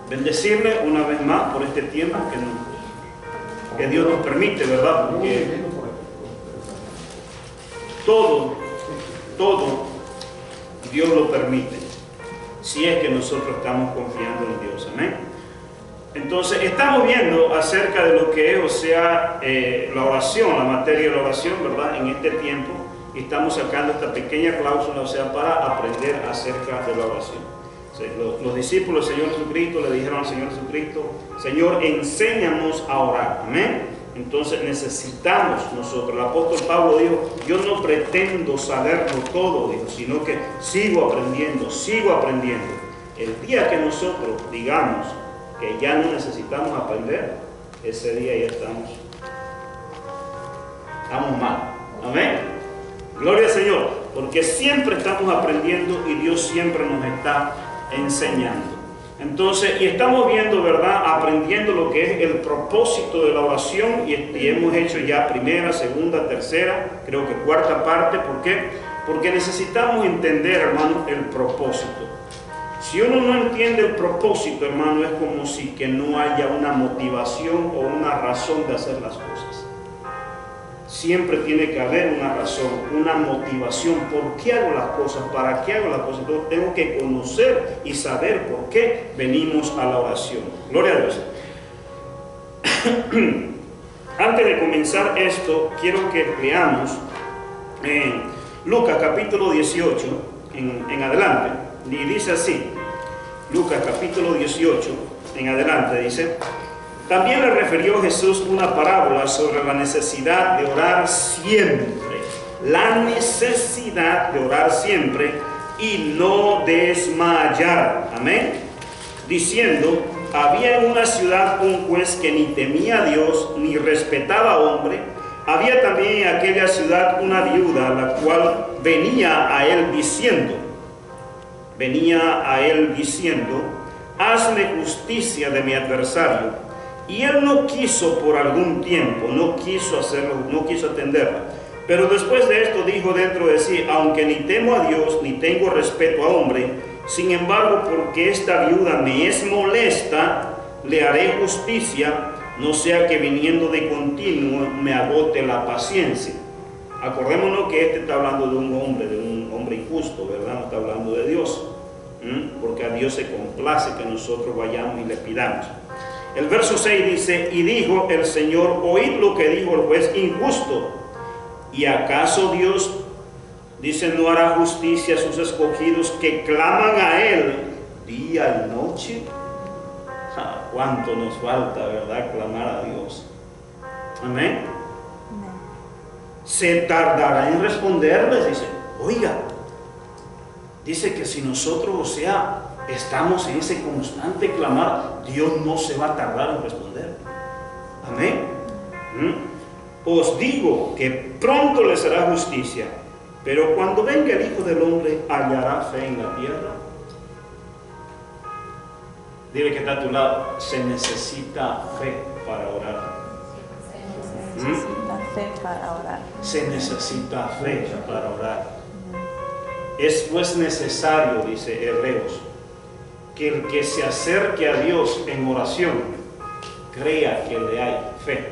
bendecirle una vez más por este tiempo que Dios nos permite, ¿verdad? Porque todo Dios lo permite, si es que nosotros estamos confiando en Dios. Amén. Entonces, estamos viendo acerca de lo que es, o sea, la oración, la materia de la oración, ¿verdad? En este tiempo, y estamos sacando esta pequeña cláusula, o sea, para aprender acerca de la oración. O sea, los discípulos del Señor Jesucristo le dijeron al Señor Jesucristo: Señor, enséñanos a orar. Amén. Entonces necesitamos nosotros. El apóstol Pablo dijo: yo no pretendo saberlo todo, dijo, sino que sigo aprendiendo. El día que nosotros digamos que ya no necesitamos aprender, ese día ya estamos mal. Amén. Gloria al Señor, porque siempre estamos aprendiendo y Dios siempre nos está enseñando. Entonces, y estamos viendo, ¿verdad? Aprendiendo lo que es el propósito de la oración, y hemos hecho ya primera, segunda, tercera, creo que cuarta parte. ¿Por qué? Porque necesitamos entender, hermano, el propósito. Si uno no entiende el propósito, hermano, es como si que no haya una motivación o una razón de hacer las cosas. Siempre tiene que haber una razón, una motivación. ¿Por qué hago las cosas? ¿Para qué hago las cosas? Entonces tengo que conocer y saber por qué venimos a la oración. Gloria a Dios. Antes de comenzar esto, quiero que leamos Lucas capítulo 18 en adelante. Y dice así, Lucas capítulo 18 en adelante dice: también le refirió Jesús una parábola sobre la necesidad de orar siempre. La necesidad de orar siempre y no desmayar. Amén. Diciendo: había en una ciudad un juez que ni temía a Dios ni respetaba a hombre. Había también en aquella ciudad una viuda, la cual venía a él diciendo: hazme justicia de mi adversario. Y él no quiso por algún tiempo, no quiso hacerlo, no quiso atenderla. Pero después de esto dijo dentro de sí: aunque ni temo a Dios ni tengo respeto a hombre, sin embargo, porque esta viuda me es molesta, le haré justicia, no sea que viniendo de continuo me agote la paciencia. Acordémonos que este está hablando de un hombre injusto, ¿verdad? No está hablando de Dios, porque a Dios se complace que nosotros vayamos y le pidamos. El verso 6 dice: y dijo el Señor: oíd lo que dijo el juez injusto. ¿Y acaso Dios, dice, no hará justicia a sus escogidos que claman a Él día y noche? ¿Cuánto nos falta, verdad, clamar a Dios? Amén. Se tardará en responderles, dice. Oiga, dice que si nosotros, o sea, estamos en ese constante clamar, Dios no se va a tardar en responder. Amén. Os digo que pronto les hará justicia, pero cuando venga el Hijo del Hombre, ¿hallará fe en la tierra? Dile que está a tu lado: se necesita fe para orar. Se necesita fe para orar. Se necesita fe para orar. Es pues necesario, dice Hebreos, que el que se acerque a Dios en oración crea que le hay fe.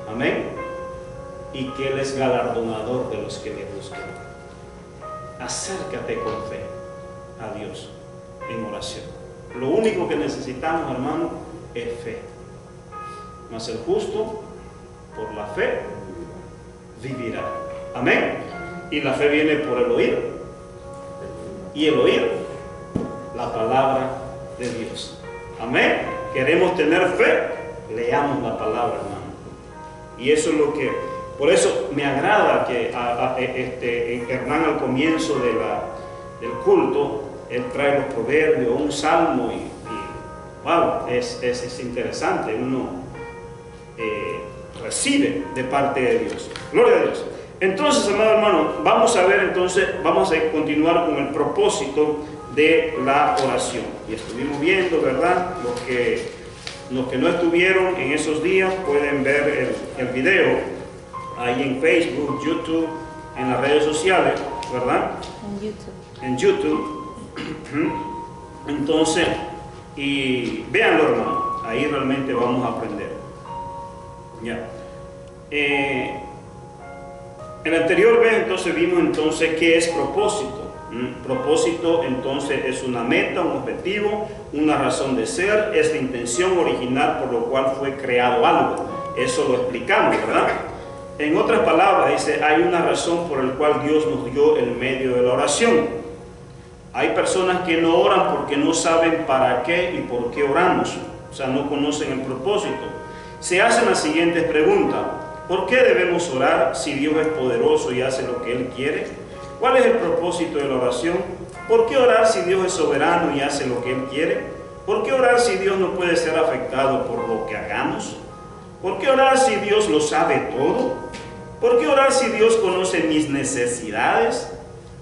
Amén. Y que Él es galardonador de los que le buscan. Acércate con fe a Dios en oración. Lo único que necesitamos, hermano, es fe. Mas el justo, por la fe, vivirá. Amén. Y la fe viene por el oír. Y el oír la palabra de Dios. Amén. Queremos tener fe, leamos la palabra, hermano. Y eso es lo que, por eso me agrada que Hernán al comienzo del culto, él trae los proverbios, un salmo y wow, es interesante. Uno recibe de parte de Dios. Gloria a Dios. Entonces, amado hermano, vamos a ver entonces, vamos a continuar con el propósito de la oración. Y estuvimos viendo, ¿verdad? Los que no estuvieron en esos días pueden ver el video ahí en Facebook, YouTube, en las redes sociales, ¿verdad? En YouTube. En YouTube. Entonces, Y véanlo, hermano, ahí realmente vamos a aprender. Ya. En la anterior vez entonces vimos entonces qué es propósito. Propósito entonces es una meta, un objetivo, una razón de ser, es la intención original por lo cual fue creado algo. Eso lo explicamos, ¿verdad? En otras palabras dice, hay una razón por la cual Dios nos dio el medio de la oración. Hay personas que no oran porque no saben para qué y por qué oramos, o sea, no conocen el propósito. Se hacen las siguientes preguntas: ¿por qué debemos orar si Dios es poderoso y hace lo que Él quiere? ¿Cuál es el propósito de la oración? ¿Por qué orar si Dios es soberano y hace lo que Él quiere? ¿Por qué orar si Dios no puede ser afectado por lo que hagamos? ¿Por qué orar si Dios lo sabe todo? ¿Por qué orar si Dios conoce mis necesidades?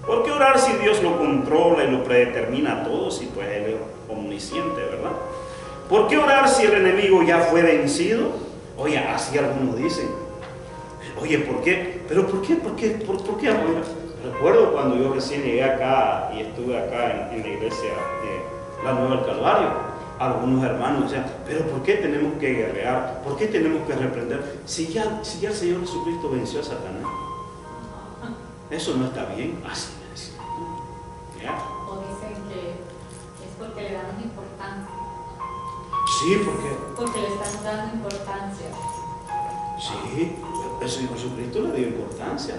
¿Por qué orar si Dios lo controla y lo predetermina todo? Si pues Él es omnisciente, ¿verdad? ¿Por qué orar si el enemigo ya fue vencido? Oye, así algunos dicen. Oye, ¿por qué? ¿Pero por qué? ¿Por qué? Recuerdo cuando yo recién llegué acá y estuve acá en la iglesia La Nueva del Calvario, algunos hermanos decían, ¿pero por qué tenemos que guerrear? ¿Por qué tenemos que reprender? Si ya el Señor Jesucristo venció a Satanás. Eso no está bien. Así es. ¿Ya? O dicen que es porque le damos importancia. Sí, ¿por qué? Porque le estamos dando importancia. Sí, el Señor Jesucristo le dio importancia.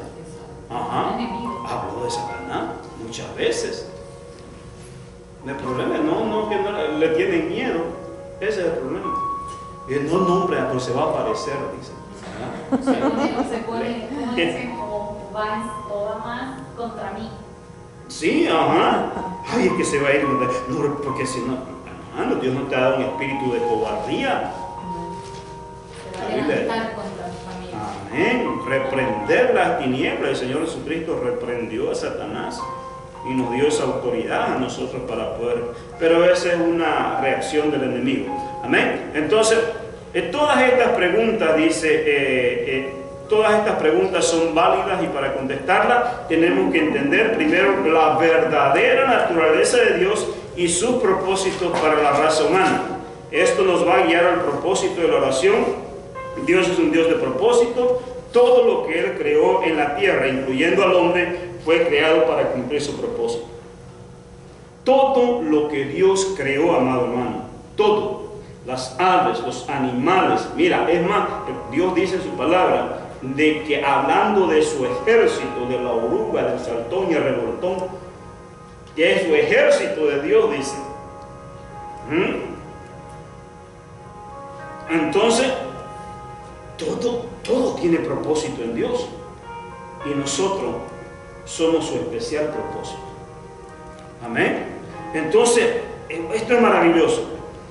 Ajá. Habló de Satanás muchas veces. El problema no que no le tienen miedo. Ese es el problema. Y no nombra, pues se va a aparecer, dice. Se pone, como dicen, o va más contra mí. Sí, ajá. Ay, es que se va a ir. No, porque si no, hermano, Dios no te ha dado un espíritu de cobardía. Se va a levantar contra mi familia. Amén. Reprender las tinieblas. El Señor Jesucristo reprendió a Satanás y nos dio esa autoridad a nosotros para poder. Pero esa es una reacción del enemigo. Amén. Entonces, todas estas preguntas, dice, todas estas preguntas son válidas, y para contestarlas tenemos que entender primero la verdadera naturaleza de Dios y sus propósitos para la raza humana. Esto nos va a guiar al propósito de la oración. Dios es un Dios de propósito. Todo lo que Él creó en la tierra, incluyendo al hombre, fue creado para cumplir su propósito. Todo lo que Dios creó, amado hermano, todo, las aves, los animales, mira, es más, Dios dice en su palabra, de que hablando de su ejército, de la oruga, del saltón y el revoltón, que es su ejército de Dios, dice. Entonces, todo tiene propósito en Dios, y nosotros somos su especial propósito. Amén. Entonces, esto es maravilloso.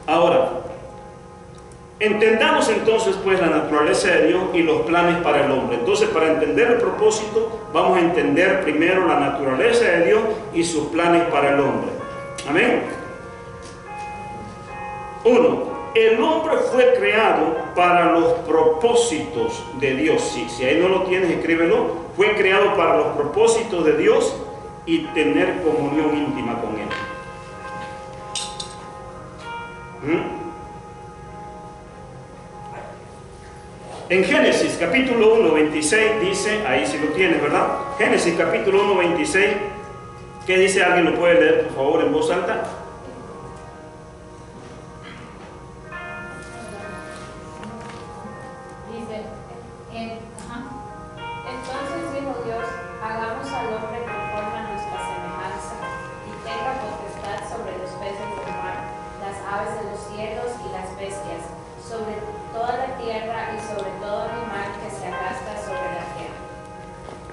Ahora, entendamos entonces pues la naturaleza de Dios y los planes para el hombre. Entonces, para entender el propósito, vamos a entender primero la naturaleza de Dios y sus planes para el hombre. Amén. 1. El hombre fue creado para los propósitos de Dios. Si ahí no lo tienes, escríbelo. Fue creado para los propósitos de Dios y tener comunión íntima con Él. En Génesis capítulo 1, 26 dice, ahí sí lo tienes, ¿verdad? Génesis capítulo 1, 26, ¿qué dice? ¿Alguien lo puede leer, por favor, en voz alta? Entonces dijo Dios, hagamos al hombre conforme a nuestra semejanza, y tenga potestad sobre los peces del mar, las aves de los cielos y las bestias, sobre toda la tierra y sobre todo animal que se arrastra sobre la tierra.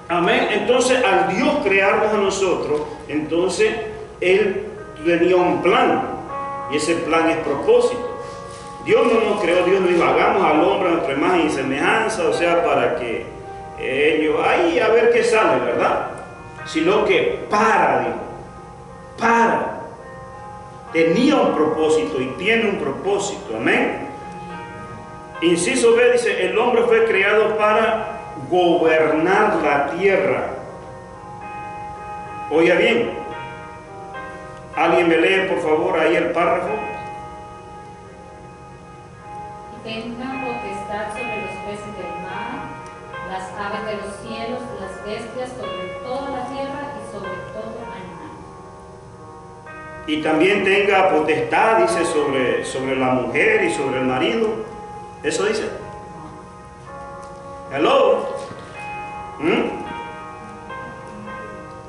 Amén. Entonces, al Dios crearnos a nosotros, entonces Él tenía un plan, y ese plan es propósito. Dios no nos creó, Dios nos dijo, hagamos al hombre a nuestra imagen y semejanza, o sea, para que ellos, ahí a ver qué sale, ¿verdad? Sino que tenía un propósito y tiene un propósito, amén. Inciso B dice, el hombre fue creado para gobernar la tierra. Oiga bien, alguien me lee por favor ahí el párrafo. tenga potestad sobre los peces del mar, las aves de los cielos, las bestias, sobre toda la tierra y sobre todo animal. Y también tenga potestad, dice, sobre la mujer y sobre el marido. Eso dice. Hello.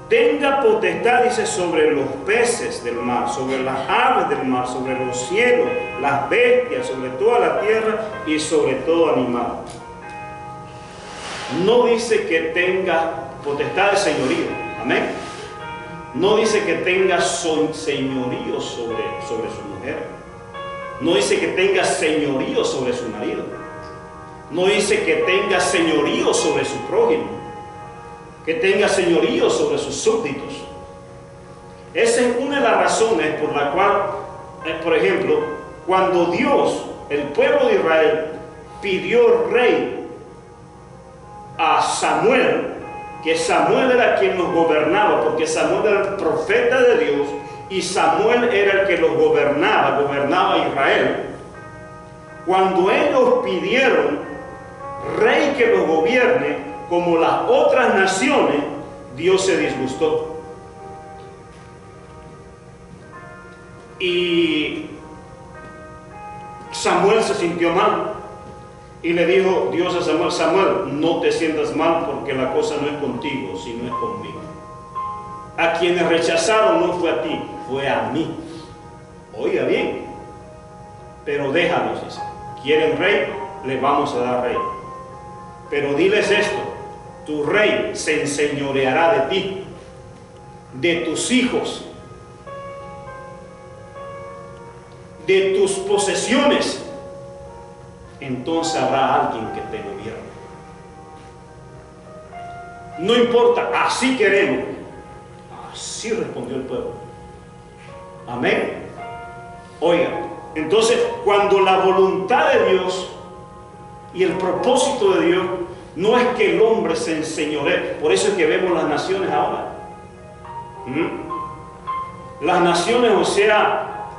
Tenga potestad, dice, sobre los peces del mar, sobre las aves del mar, sobre los cielos, las bestias, sobre toda la tierra y sobre todo animal. No dice que tenga potestad de señorío. Amén. No dice que tenga señorío sobre su mujer. No dice que tenga señorío sobre su marido. No dice que tenga señorío sobre su prójimo, que tenga señorío sobre sus súbditos. Esa es una de las razones por la cual, por ejemplo, cuando Dios, el pueblo de Israel, pidió rey a Samuel, que Samuel era quien los gobernaba, porque Samuel era el profeta de Dios y Samuel era el que los gobernaba a Israel. Cuando ellos pidieron rey que los gobierne como las otras naciones, Dios se disgustó. Y Samuel se sintió mal. Y le dijo Dios a Samuel: Samuel, no te sientas mal, porque la cosa no es contigo, sino es conmigo. A quienes rechazaron no fue a ti, fue a mí. Oiga bien. Pero déjalos, dice. ¿Quieren rey? Les vamos a dar rey. Pero diles esto: tu rey se enseñoreará de ti, de tus hijos, de tus posesiones. Entonces habrá alguien que te gobierne. No importa, así queremos. Así respondió el pueblo. Amén. Oiga, entonces cuando la voluntad de Dios y el propósito de Dios no es que el hombre se enseñoree, por eso es que vemos las naciones ahora. Las naciones, o sea,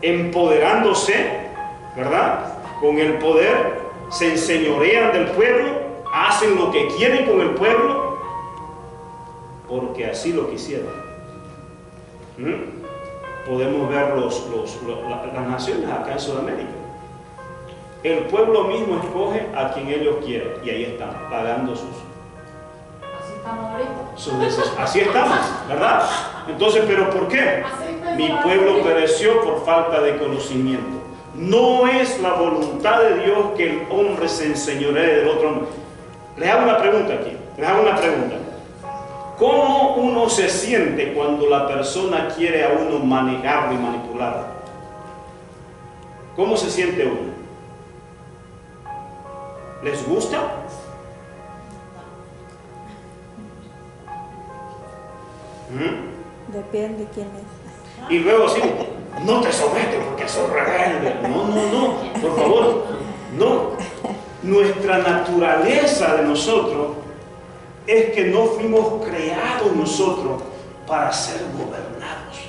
empoderándose, ¿verdad? Con el poder, se enseñorean del pueblo, hacen lo que quieren con el pueblo, porque así lo quisieron. Podemos ver las naciones acá en Sudamérica. El pueblo mismo escoge a quien ellos quieren, y ahí están, pagando sus deseos. Así estamos, ¿verdad? Entonces, ¿pero por qué? Mi pueblo pereció por falta de conocimiento. No es la voluntad de Dios que el hombre se enseñoree del otro hombre. Les hago una pregunta aquí. ¿Cómo uno se siente cuando la persona quiere a uno manejarlo y manipularlo? ¿Cómo se siente uno? ¿Les gusta? Depende de quién es. Y luego sí, no te sometes porque sos rebelde. No, por favor, no. Nuestra naturaleza de nosotros es que no fuimos creados nosotros para ser gobernados.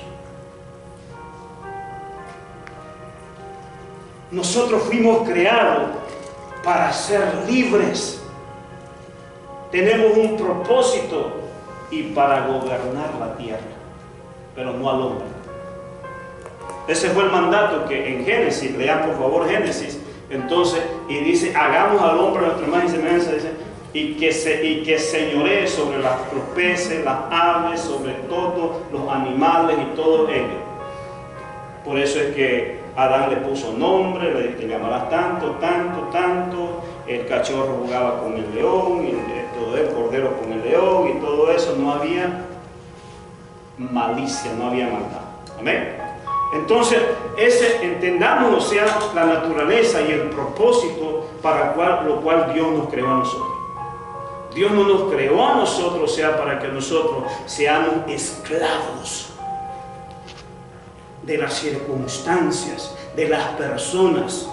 Nosotros fuimos creados para ser libres. Tenemos un propósito y para gobernar la tierra, pero no al hombre. Ese fue el mandato que en Génesis, lean por favor Génesis, entonces, y dice: hagamos al hombre a nuestra imagen y semejanza, dice, y que señoree sobre los peces, las aves, sobre todos los animales y todo ello. Por eso es que Adán le puso nombre, le dice: te llamarás tanto, el cachorro jugaba con el león, y todo el cordero con el león, y todo eso. No había malicia, no había maldad. Amén. Entonces, entendamos, o sea, la naturaleza y el propósito para lo cual Dios nos creó a nosotros. Dios no nos creó a nosotros, o sea, para que nosotros seamos esclavos de las circunstancias, de las personas,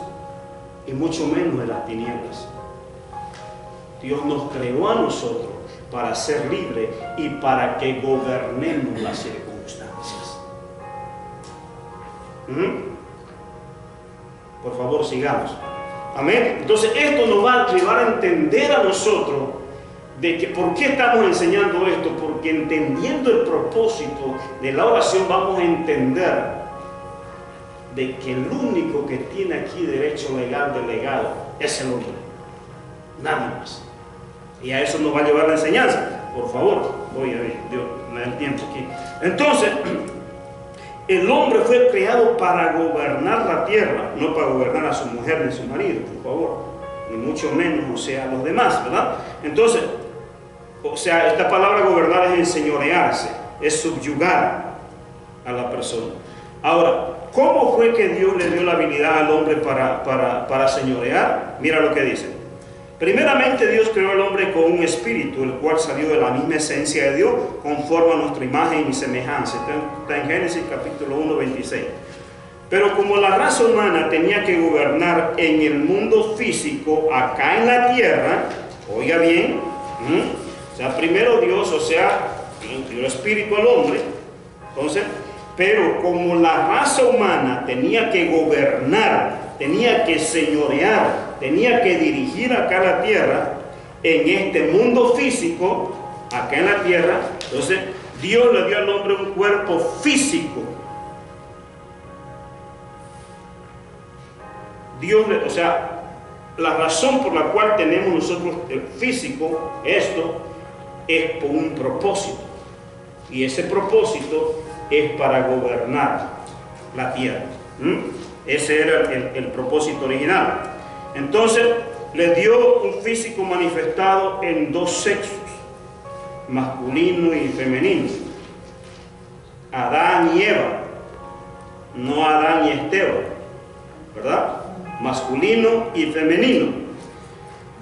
y mucho menos de las tinieblas. Dios nos creó a nosotros para ser libres y para que gobernemos las circunstancias. Por favor, sigamos. Amén. Entonces esto nos va a llevar a entender a nosotros de que por qué estamos enseñando esto, porque entendiendo el propósito de la oración vamos a entender de que el único que tiene aquí derecho legal delegado es el hombre, nadie más. Y a eso nos va a llevar la enseñanza. Por favor, voy a ver, Dios me da el tiempo aquí. Entonces, el hombre fue creado para gobernar la tierra, no para gobernar a su mujer ni a su marido, por favor, ni mucho menos, o sea, a los demás, ¿verdad? Entonces, o sea, esta palabra gobernar es enseñorearse, es subyugar a la persona. Ahora, ¿cómo fue que Dios le dio la habilidad al hombre para señorear? Mira lo que dice. Primeramente, Dios creó al hombre con un espíritu, el cual salió de la misma esencia de Dios, conforme a nuestra imagen y semejanza. Está en Génesis capítulo 1, 26. Pero como la raza humana tenía que gobernar en el mundo físico, acá en la tierra, oiga bien, o sea, primero Dios, o sea, dio el espíritu al hombre, entonces, pero como la raza humana tenía que gobernar, tenía que señorear, tenía que dirigir acá la tierra, en este mundo físico, acá en la tierra, entonces Dios le dio al hombre un cuerpo físico. O sea, la razón por la cual tenemos nosotros el físico, esto, es por un propósito. Y ese propósito es para gobernar la tierra. Ese era el propósito original. Entonces, le dio un físico manifestado en dos sexos, masculino y femenino. Adán y Eva, no Adán y Esteban, ¿verdad? Masculino y femenino.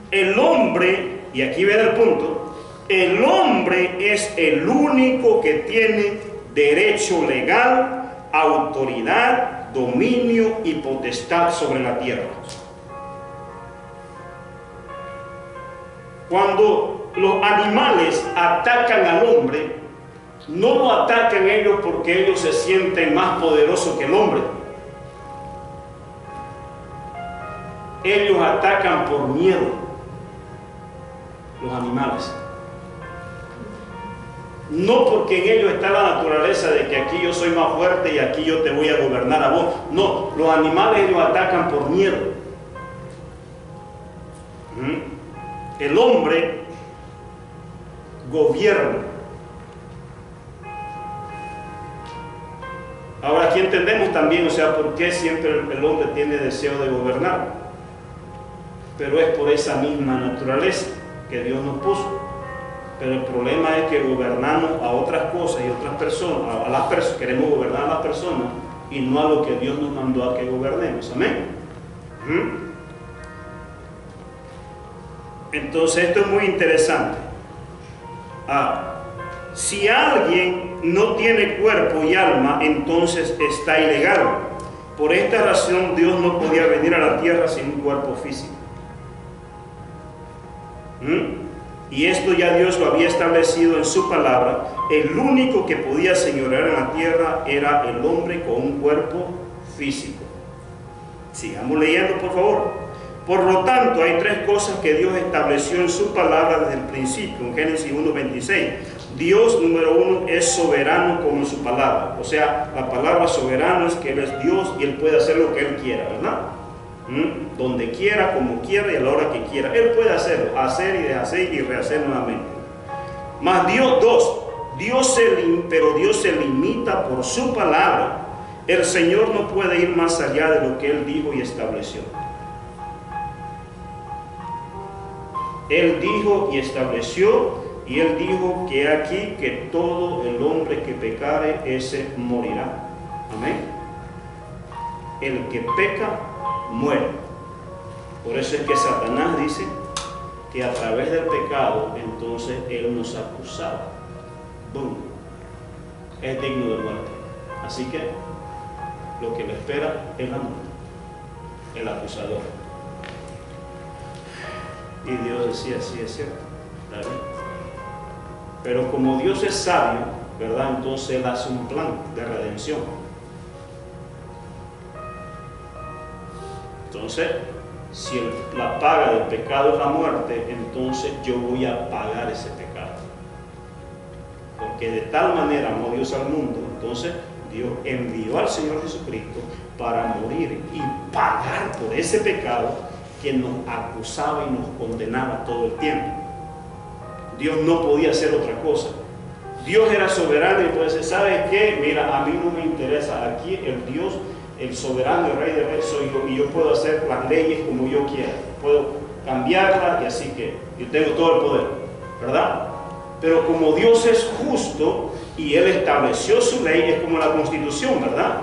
El hombre, y aquí viene el punto, el hombre es el único que tiene derecho legal, autoridad, dominio y potestad sobre la tierra. Cuando los animales atacan al hombre, no lo atacan ellos porque ellos se sienten más poderosos que el hombre. Ellos atacan por miedo, los animales. No porque en ellos está la naturaleza de que aquí yo soy más fuerte y aquí yo te voy a gobernar a vos. No, los animales ellos atacan por miedo. El hombre gobierna. Ahora aquí entendemos también, o sea, por qué siempre el hombre tiene deseo de gobernar. Pero es por esa misma naturaleza que Dios nos puso. Pero el problema es que gobernamos a otras cosas y otras personas, queremos gobernar a las personas y no a lo que Dios nos mandó a que gobernemos. Amén. Entonces esto es muy interesante. Si alguien no tiene cuerpo y alma, entonces está ilegal. Por esta razón Dios no podía venir a la tierra sin un cuerpo físico. Y esto ya Dios lo había establecido en su palabra. El único que podía señorear en la tierra era el hombre con un cuerpo físico. Sigamos leyendo, por favor. Por lo tanto, hay tres cosas que Dios estableció en su palabra desde el principio, en Génesis 1:26. Dios, número uno, es soberano como su palabra. O sea, la palabra soberano es que Él es Dios y Él puede hacer lo que Él quiera, ¿verdad? Donde quiera, como quiera y a la hora que quiera. Él puede hacerlo, hacer y deshacer y rehacer nuevamente. Más Dios, pero Dios se limita por su palabra. El Señor no puede ir más allá de lo que Él dijo y estableció. Él dijo y estableció, y Él dijo que aquí que todo el hombre que pecare, ese morirá. Amén. El que peca, muere. Por eso es que Satanás dice que a través del pecado, entonces Él nos acusaba. ¡Bum! Es digno de muerte. Así que lo que le espera es la muerte, el acusador. Y Dios decía, sí, es cierto, está bien. Pero como Dios es sabio, ¿verdad? Entonces Él hace un plan de redención. Entonces, si la paga del pecado es la muerte, entonces yo voy a pagar ese pecado. Porque de tal manera amó Dios al mundo, entonces Dios envió al Señor Jesucristo para morir y pagar por ese pecado que nos acusaba y nos condenaba todo el tiempo. Dios no podía hacer otra cosa. Dios era soberano y puede decir, ¿sabes qué? Mira, a mí no me interesa. Aquí el Dios, el soberano, el rey de reyes soy yo, y yo puedo hacer las leyes como yo quiera. Puedo cambiarlas y así que yo tengo todo el poder, ¿verdad? Pero como Dios es justo y Él estableció su ley, es como la Constitución, ¿verdad?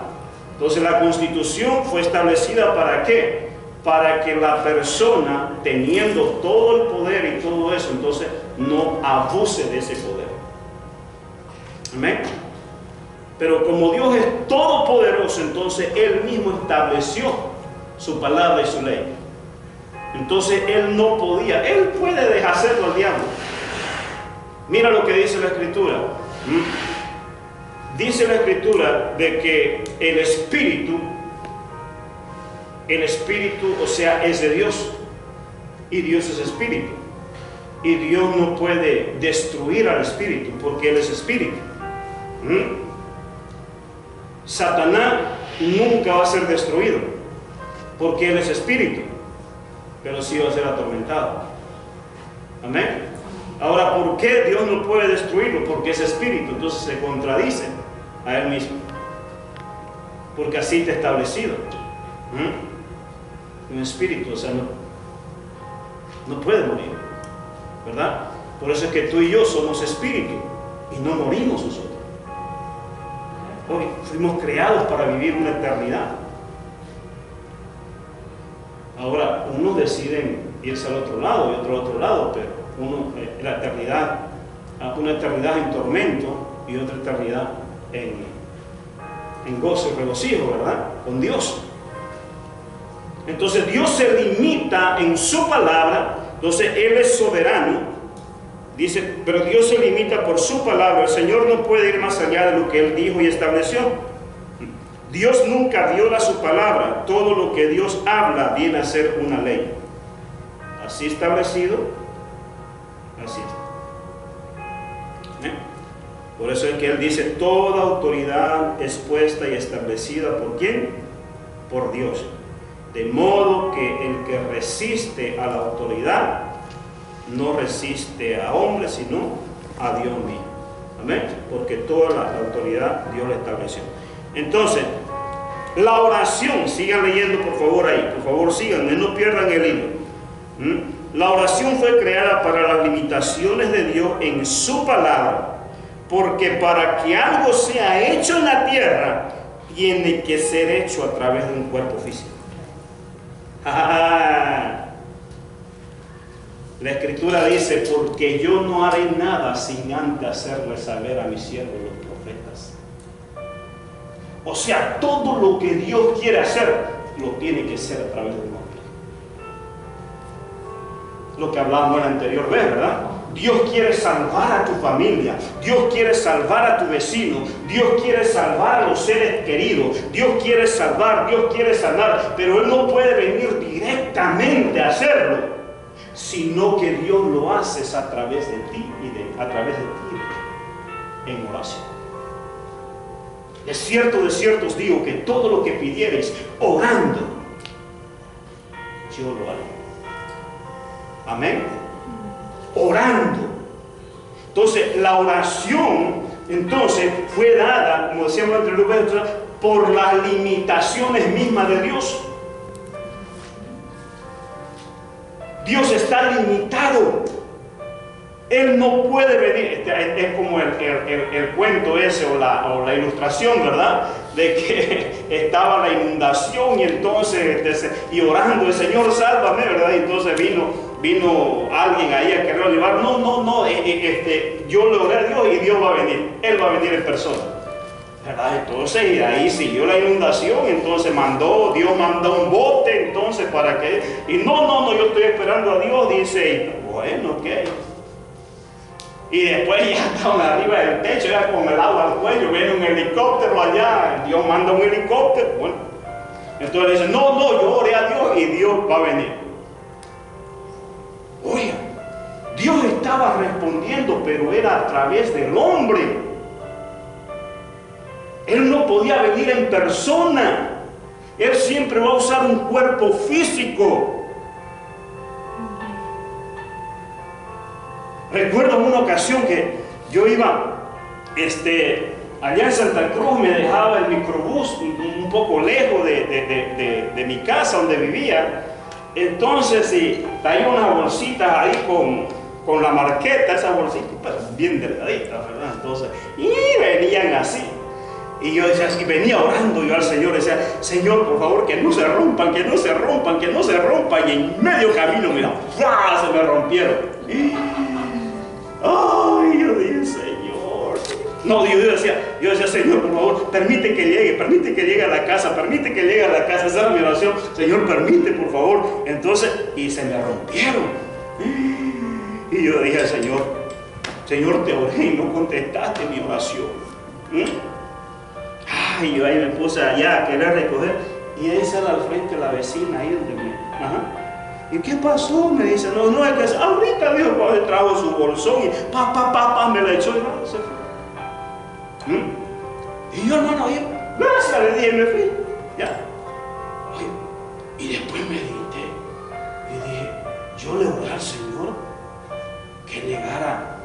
Entonces la Constitución fue establecida ¿para qué? Para que la persona, teniendo todo el poder y todo eso, entonces no abuse de ese poder. Amén. Pero como Dios es todopoderoso, entonces Él mismo estableció su palabra y su ley. Entonces Él no podía, Él puede dejárselo al diablo. Mira lo que dice la Escritura. Dice la Escritura de que el Espíritu, o sea, es de Dios. Y Dios es Espíritu. Y Dios no puede destruir al Espíritu porque Él es Espíritu. Satanás nunca va a ser destruido porque Él es Espíritu, pero sí va a ser atormentado. Amén. Ahora, ¿por qué Dios no puede destruirlo? Porque es Espíritu, entonces se contradice a Él mismo, porque así está establecido. Un espíritu, o sea, no puede morir, ¿verdad? Por eso es que tú y yo somos espíritu y no morimos nosotros. Hoy fuimos creados para vivir una eternidad. Ahora, unos deciden irse al otro lado y otro al otro lado, pero uno, la eternidad, una eternidad en tormento y otra eternidad en gozo y regocijo, ¿verdad? Con Dios. Entonces Dios se limita en su palabra, entonces Él es soberano, dice, pero Dios se limita por su palabra. El Señor no puede ir más allá de lo que Él dijo y estableció. Dios nunca viola su palabra, todo lo que Dios habla viene a ser una ley. Así establecido, así es. Por eso es que Él dice, toda autoridad es puesta y establecida ¿por quién? Por Dios. De modo que el que resiste a la autoridad no resiste a hombres, sino a Dios mismo. Amén. Porque toda la autoridad Dios la estableció. Entonces, la oración, sigan leyendo por favor ahí, por favor sigan, no pierdan el hilo. La oración fue creada para las limitaciones de Dios en su palabra, porque para que algo sea hecho en la tierra, tiene que ser hecho a través de un cuerpo físico. La Escritura dice, porque yo no haré nada sin antes hacerle saber a mis siervos los profetas. O sea, todo lo que Dios quiere hacer, lo tiene que hacer a través de un hombre. Lo que hablábamos en la anterior vez, ¿verdad? Dios quiere salvar a tu familia, Dios quiere salvar a tu vecino, Dios quiere salvar a los seres queridos, Dios quiere salvar, Dios quiere sanar, pero Él no puede venir directamente a hacerlo, sino que Dios lo hace a través de ti y a través de ti en oración. De cierto os digo que todo lo que pidiereis orando, yo lo haré. Amén. Orando. Entonces, la oración, entonces, fue dada, como decíamos anteriormente, por las limitaciones mismas de Dios. Dios está limitado. Él no puede venir. Es como el cuento ese o la ilustración, ¿verdad? De que estaba la inundación y entonces, y orando, el Señor sálvame, ¿verdad? Y entonces vino alguien ahí a querer llevar. No, yo le oré a Dios y Dios va a venir. Él va a venir en persona, ¿verdad? Entonces, y ahí siguió la inundación, entonces Dios mandó un bote, entonces para que, y no, yo estoy esperando a Dios, dice, bueno, ok. Y después ya estaban arriba del techo, ya con el agua al cuello, viene un helicóptero allá, Dios manda un helicóptero, bueno, Entonces le dice, no, yo oré a Dios y Dios va a venir. Oiga, Dios estaba respondiendo, pero era a través del hombre. Él no podía venir en persona. Él siempre va a usar un cuerpo físico. Recuerdo una ocasión que yo iba allá en Santa Cruz, me dejaba el microbús un poco lejos de mi casa donde vivía. Entonces traía unas bolsitas ahí con la marqueta, esas bolsitas pues, bien delgaditas, ¿verdad? Entonces, y venían así. Y yo decía, y venía orando yo al Señor, decía, Señor, por favor, que no se rompan, que no se rompan, que no se rompan. Y en medio camino, mira, ¡fua! Se me rompieron. Ay, yo dije, Señor. No, yo decía, Señor, por favor, permite que llegue a la casa, permite que llegue a la casa. Esa era mi oración. Señor, permite, por favor. Entonces, y se me rompieron. Y yo dije al Señor, te oré y no contestaste mi oración. Ay, yo ahí me puse allá a querer recoger. Y ahí sale al frente la vecina, ahí donde me... Ajá. ¿Y qué pasó? Me dice, no, es que ahorita Dios trajo su bolsón y me la echó y no, se fue. Y yo, hermano, gracias, le dije, me fui. Ya. Oye, y después medité y dije, yo le oré al Señor que llegara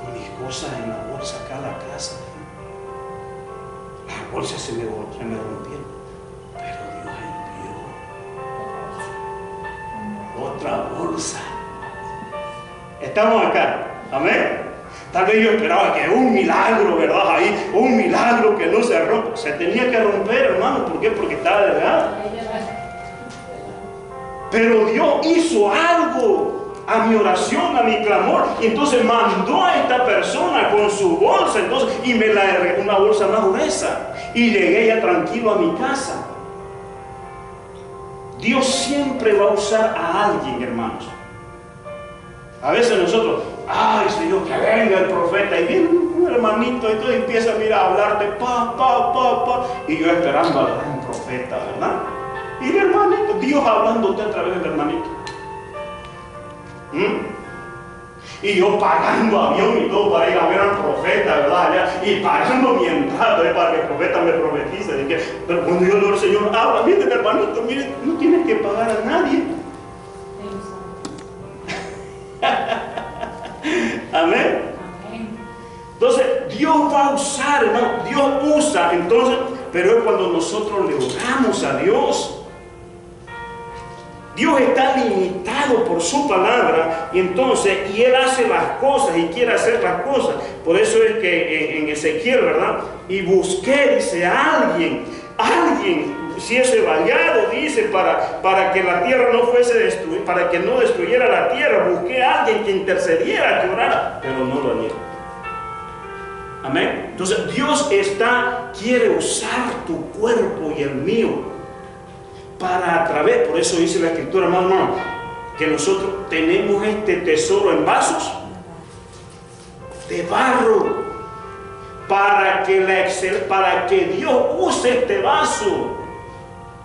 con mis cosas en la bolsa acá a la casa. Las bolsas se me rompieron, pero Dios envió otra bolsa. Estamos acá, amén. Tal vez yo esperaba que un milagro, ¿verdad? Ahí, un milagro que no se rompa. Se tenía que romper, hermano. ¿Por qué? Porque estaba delgado. Pero Dios hizo algo a mi oración, a mi clamor. Y entonces mandó a esta persona con su bolsa, entonces, y me la regó una bolsa más gruesa. Y llegué ya tranquilo a mi casa. Dios siempre va a usar a alguien, hermanos. A veces nosotros, ay Señor, que venga el profeta, y viene un hermanito, y entonces empieza a mirar a hablarte, y yo esperando al gran profeta, ¿verdad? Y el hermanito, Dios hablándote a través del hermanito. Y yo pagando avión y todo para ir a ver al profeta, ¿verdad? Allá, y pagando mi entrada para que el profeta me profetice. Pero cuando yo le digo al Señor, habla, mire hermanito, mire, no tienes que pagar a nadie. Amén. Entonces Dios va a usar, hermano, Dios usa, entonces, pero es cuando nosotros le oramos a Dios. Dios está limitado por su palabra y entonces, y Él hace las cosas y quiere hacer las cosas. Por eso es que en Ezequiel, ¿verdad? Y busqué, dice, a alguien, si ese vallado, dice, para que la tierra no fuese destruida, para que no destruyera la tierra, busqué a alguien que intercediera, que orara, pero no lo hallé. Amén. Entonces Dios quiere usar tu cuerpo y el mío para a través, por eso dice la escritura, hermano, que nosotros tenemos este tesoro en vasos de barro para que Dios use este vaso.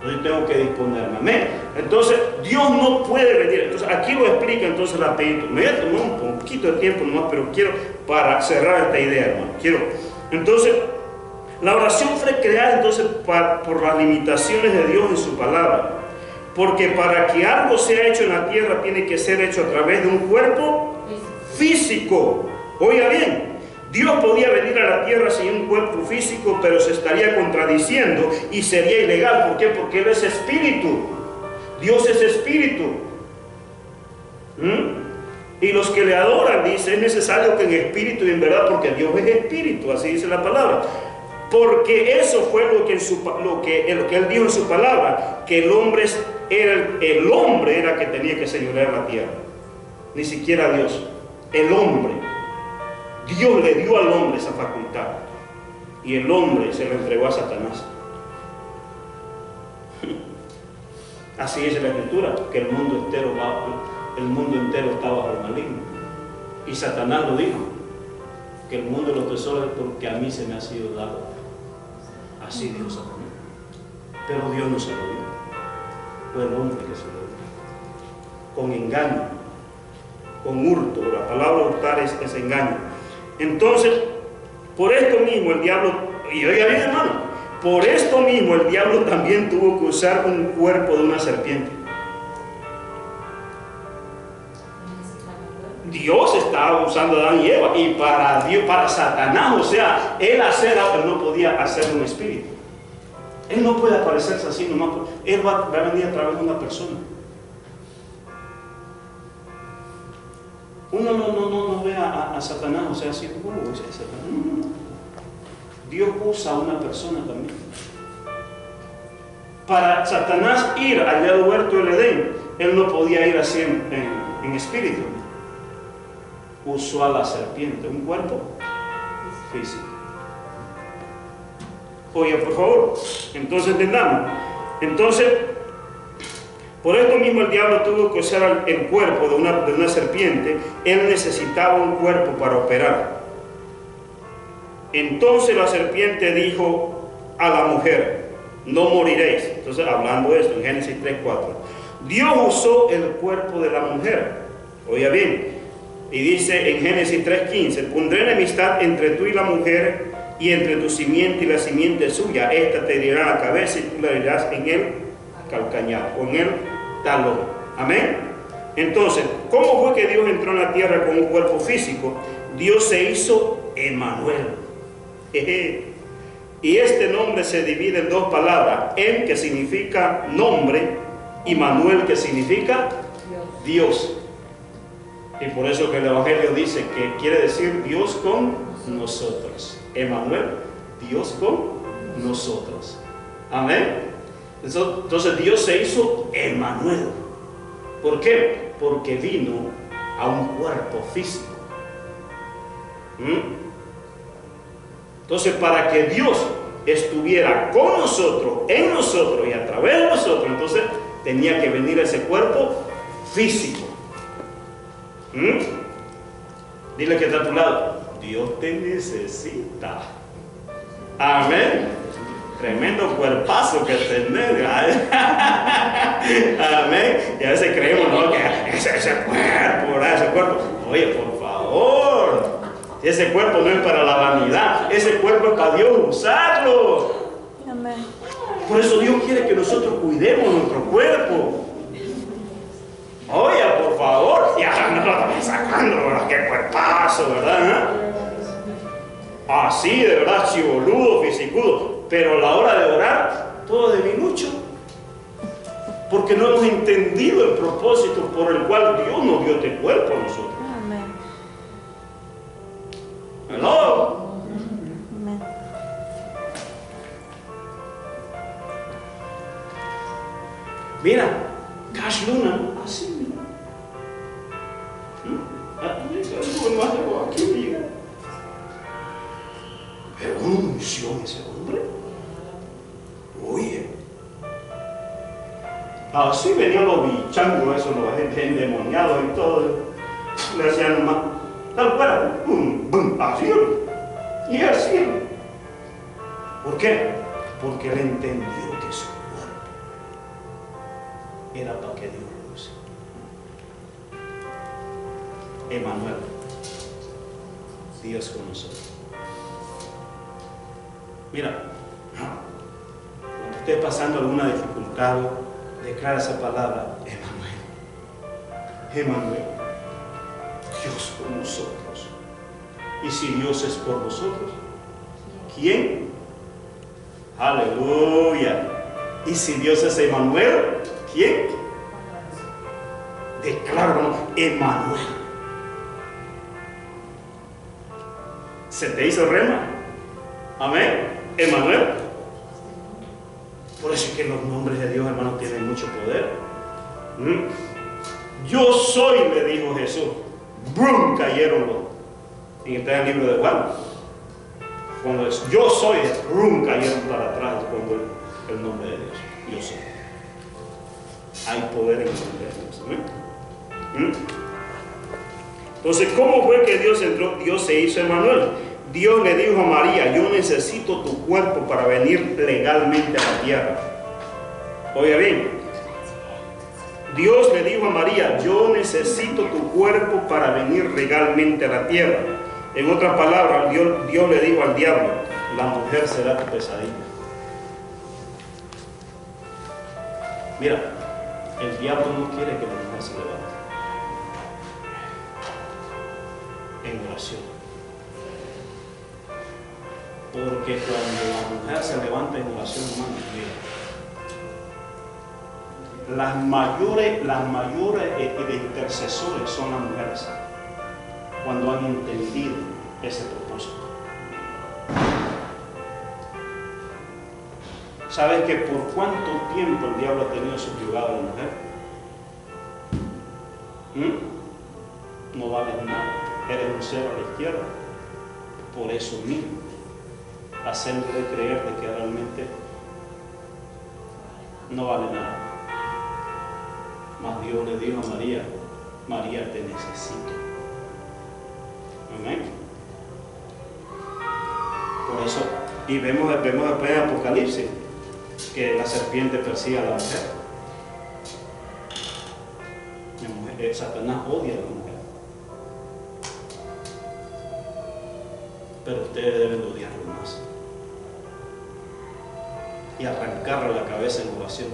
Entonces tengo que disponerme, amén. Entonces Dios no puede venir. Entonces aquí lo explica entonces rapidito. Me voy a tomar un poquito de tiempo nomás, pero quiero para cerrar esta idea, hermano. Entonces la oración fue creada entonces por las limitaciones de Dios en su palabra. Porque para que algo sea hecho en la tierra tiene que ser hecho a través de un cuerpo físico. Oiga bien, Dios podía venir a la tierra sin un cuerpo físico, pero se estaría contradiciendo y sería ilegal. ¿Por qué? Porque Él es espíritu. Dios es espíritu. Y los que le adoran, dice, es necesario que en espíritu y en verdad, porque Dios es espíritu, así dice la palabra. Porque eso fue lo que Él dijo en su palabra, que el hombre era que tenía que señorear la tierra, ni siquiera Dios, el hombre. Dios le dio al hombre esa facultad y el hombre se lo entregó a Satanás. Así dice la escritura, que el mundo entero está bajo el maligno. Y Satanás lo dijo, que el mundo de los tesoros es porque a mí se me ha sido dado. Así dijo Satanás. Pero Dios no se lo dio. fue el hombre que se lo dio. Con engaño, con hurto. La palabra hurtar es engaño. Entonces, por esto mismo el diablo, y oiga bien hermano, por esto mismo el diablo también tuvo que usar un cuerpo de una serpiente. Dios estaba usando a Adán y Eva, y para Dios, para Satanás, o sea, él hacer algo, él no podía hacer un espíritu. Él no puede aparecerse así nomás. Él va a venir a través de una persona. Uno no ve a Satanás, o sea, así, es Satanás. No. Dios usa a una persona también. Para Satanás ir allá al huerto del Edén, él no podía ir así en espíritu. Usó a la serpiente, un cuerpo físico. Oye, por favor, entonces entendamos. Entonces, por esto mismo el diablo tuvo que usar el cuerpo de una serpiente. Él necesitaba un cuerpo para operar. Entonces la serpiente dijo a la mujer: no moriréis. Entonces, hablando de esto en Génesis 3:4, Dios usó el cuerpo de la mujer. Oiga bien, y dice en Génesis 3:15: pondré enemistad entre tú y la mujer, y entre tu simiente y la simiente suya. Esta te herirá la cabeza y tú la herirás en el calcañar, o en el talón. Amén. Entonces, ¿cómo fue que Dios entró en la tierra con un cuerpo físico? Dios se hizo Emmanuel. Y este nombre se divide en dos palabras: Em, que significa nombre, y Manuel, que significa Dios. Y por eso que el Evangelio dice que quiere decir Dios con nosotros. Emmanuel, Dios con nosotros. Amén. Entonces Dios se hizo Emmanuel. ¿Por qué? Porque vino a un cuerpo físico. Entonces, para que Dios estuviera con nosotros, en nosotros y a través de nosotros, entonces tenía que venir ese cuerpo físico. Dile que está a tu lado: Dios te necesita. Amén. Tremendo cuerpazo que tenés. Amén. Y a veces creemos, ¿no?, que ese cuerpo. Oye, por favor, ese cuerpo no es para la vanidad. Ese cuerpo es para Dios usarlo. Amén. Por eso Dios quiere que nosotros cuidemos nuestro cuerpo. Oye, por favor, y ahora no lo estamos sacando, ¿verdad? Qué cuerpazo, ¿verdad? Así, de verdad, chiboludo, fisicudo. Pero a la hora de orar, todo de minucho. Porque no hemos entendido el propósito por el cual Dios nos dio este cuerpo a nosotros. Amén. Hello. Amén. Mira, Cash Luna, así, mira. Aquí, pero una unción ese hombre. Oye, así venían los bichangos, esos, los endemoniados y todo. Le hacían nomás tal cual, bum, bum, así y así. ¿Por qué? Porque él entendió que su cuerpo era para que Dios lo use. Emmanuel, Dios con nosotros. Mira, cuando estés pasando alguna dificultad, declara esa palabra: Emmanuel. Emmanuel, Dios con nosotros. Y si Dios es por nosotros, ¿quién? Aleluya. Y si Dios es Emmanuel, ¿quién? Decláralo: Emmanuel. ¿Se te hizo rema? Amén. Emmanuel. Por eso es que los nombres de Dios, hermanos, tienen mucho poder. Yo soy, le dijo Jesús. ¡Brum! Cayeron los. Y está en el libro de Juan. Cuando es yo soy, ¡brum! Cayeron para atrás cuando el nombre de Dios. Yo soy. Hay poder en el nombre de Dios. ¿Amén? Entonces, ¿cómo fue que Dios entró? Dios se hizo Emmanuel. Dios le dijo a María: yo necesito tu cuerpo para venir legalmente a la tierra. Oiga bien, Dios le dijo a María, yo necesito tu cuerpo para venir legalmente a la tierra. En otras palabras, Dios le dijo al diablo, la mujer será tu pesadilla. Mira, el diablo no quiere que la mujer se levante en oración. Porque cuando la mujer se levanta en oración, hermano, mira, las mayores intercesores son las mujeres, cuando han entendido ese propósito. ¿Sabes que por cuánto tiempo el diablo ha tenido subyugado a la mujer? No vales nada, eres un cero a la izquierda. Por eso mismo, hacerle creer de que realmente no vale nada. Mas Dios le dijo a María, María, te necesito. Amén. Por eso, y vemos después en Apocalipsis que la serpiente persigue a la mujer. Satanás odia a la mujer. Pero ustedes deben de odiarlo más. Y arrancarle la cabeza en oración.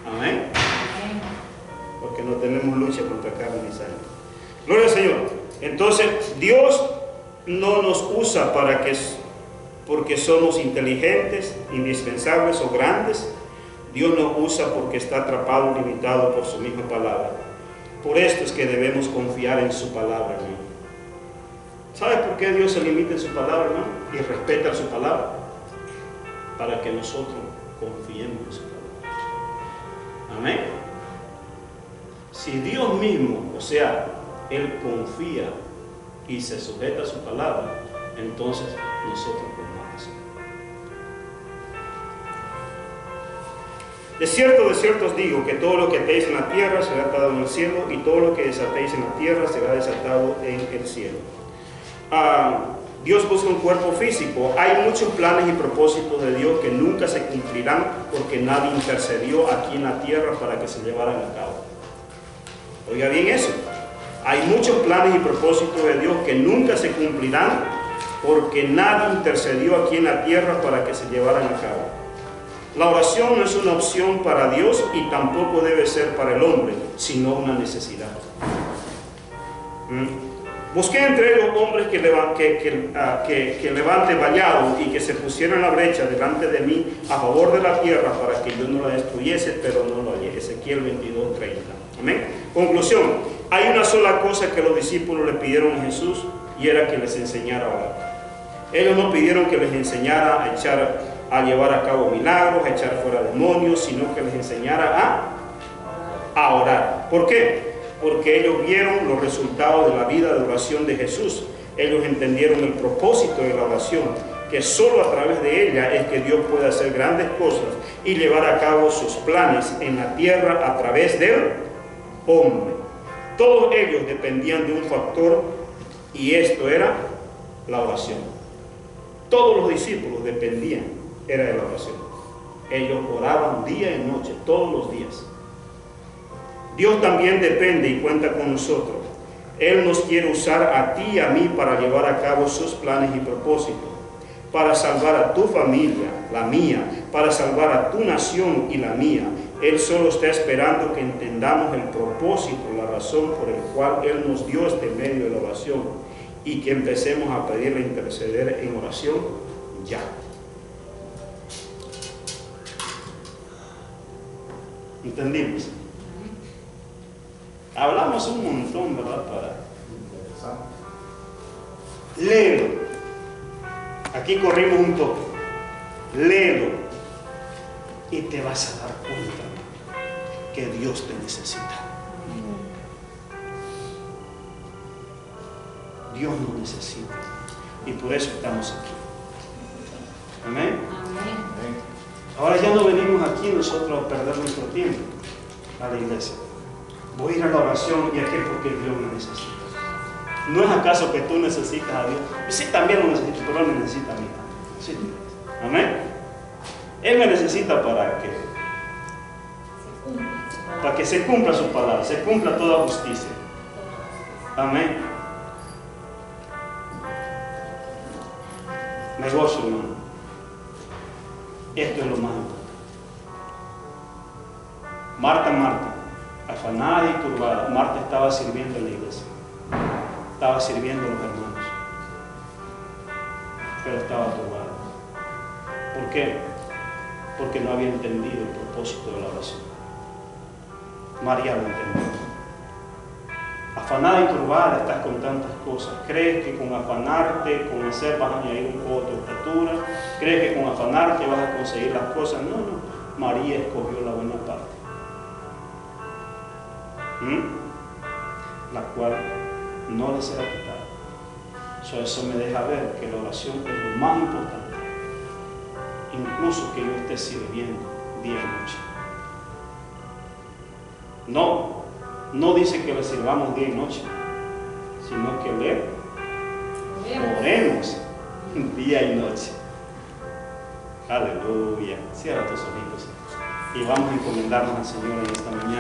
Amén. Porque no tenemos lucha contra carne ni sangre. Gloria al Señor. Entonces, Dios no nos usa porque somos inteligentes, indispensables o grandes. Dios nos usa porque está atrapado y limitado por su misma palabra. Por esto es que debemos confiar en su palabra, hermano. ¿Sabes por qué Dios se limita en su palabra, hermano? Y respeta su palabra. Para que nosotros confiemos en su palabra. Amén. Si Dios mismo, o sea, Él confía y se sujeta a su palabra, entonces nosotros podemos hacer. De cierto os digo que todo lo que atéis en la tierra será atado en el cielo, y todo lo que desatéis en la tierra será desatado en el cielo. Dios busca un cuerpo físico. Hay muchos planes y propósitos de Dios que nunca se cumplirán porque nadie intercedió aquí en la tierra para que se llevaran a cabo. Oiga bien eso. Hay muchos planes y propósitos de Dios que nunca se cumplirán porque nadie intercedió aquí en la tierra para que se llevaran a cabo. La oración no es una opción para Dios y tampoco debe ser para el hombre, sino una necesidad. Busqué entre ellos hombres que levanten vallados y que se pusieran en la brecha delante de mí a favor de la tierra para que yo no la destruyese, pero no lo hallé. Ezequiel 22:30. Amén. Conclusión. Hay una sola cosa que los discípulos le pidieron a Jesús, y era que les enseñara a orar. Ellos no pidieron que les enseñara a llevar a cabo milagros, a echar fuera demonios, sino que les enseñara a orar. ¿Por qué? Porque ellos vieron los resultados de la vida de oración de Jesús. Ellos entendieron el propósito de la oración, que solo a través de ella es que Dios puede hacer grandes cosas y llevar a cabo sus planes en la tierra a través del hombre. Todos ellos dependían de un factor, y esto era la oración. Todos los discípulos dependían, era de la oración. Ellos oraban día y noche, todos los días. Dios también depende y cuenta con nosotros. Él nos quiere usar a ti y a mí para llevar a cabo sus planes y propósitos, para salvar a tu familia, la mía, para salvar a tu nación y la mía. Él solo está esperando que entendamos el propósito, la razón por el cual Él nos dio este medio de la oración, y que empecemos a pedirle interceder en oración ya. ¿Entendimos? Hablamos un montón, ¿verdad? Léelo. Aquí corrimos un toque. Léelo. Y te vas a dar cuenta que Dios te necesita. Dios nos necesita. Y por eso estamos aquí. Amén. Amén. Ahora ya no venimos aquí nosotros a perder nuestro tiempo a la iglesia. Voy a ir a la oración, y aquí porque Dios me necesita. ¿No es acaso que tú necesitas a Dios? Sí, también lo necesito, pero Él me necesita a mí. Sí. Amén. Él me necesita para que para que se cumpla su palabra, se cumpla toda justicia. Amén. Negocio, hermano. Esto es lo más importante. Marta, afanada y turbada. Marta estaba sirviendo en la iglesia. Estaba sirviendo a los hermanos. Pero estaba turbada. ¿Por qué? Porque no había entendido el propósito de la oración. María lo entendió. Afanada y turbada estás con tantas cosas. ¿Crees que con afanarte, con hacer, vas a añadir un poco de estatura? ¿Crees que con afanarte vas a conseguir las cosas? No, no. María escogió la buena parte. La cual no le será quitada. Eso me deja ver que la oración es lo más importante. Incluso que yo esté sirviendo día y noche. No dice que le sirvamos día y noche, sino que le oremos día y noche. Aleluya. Cierra tus ojitos y vamos a encomendarnos al Señor en esta mañana.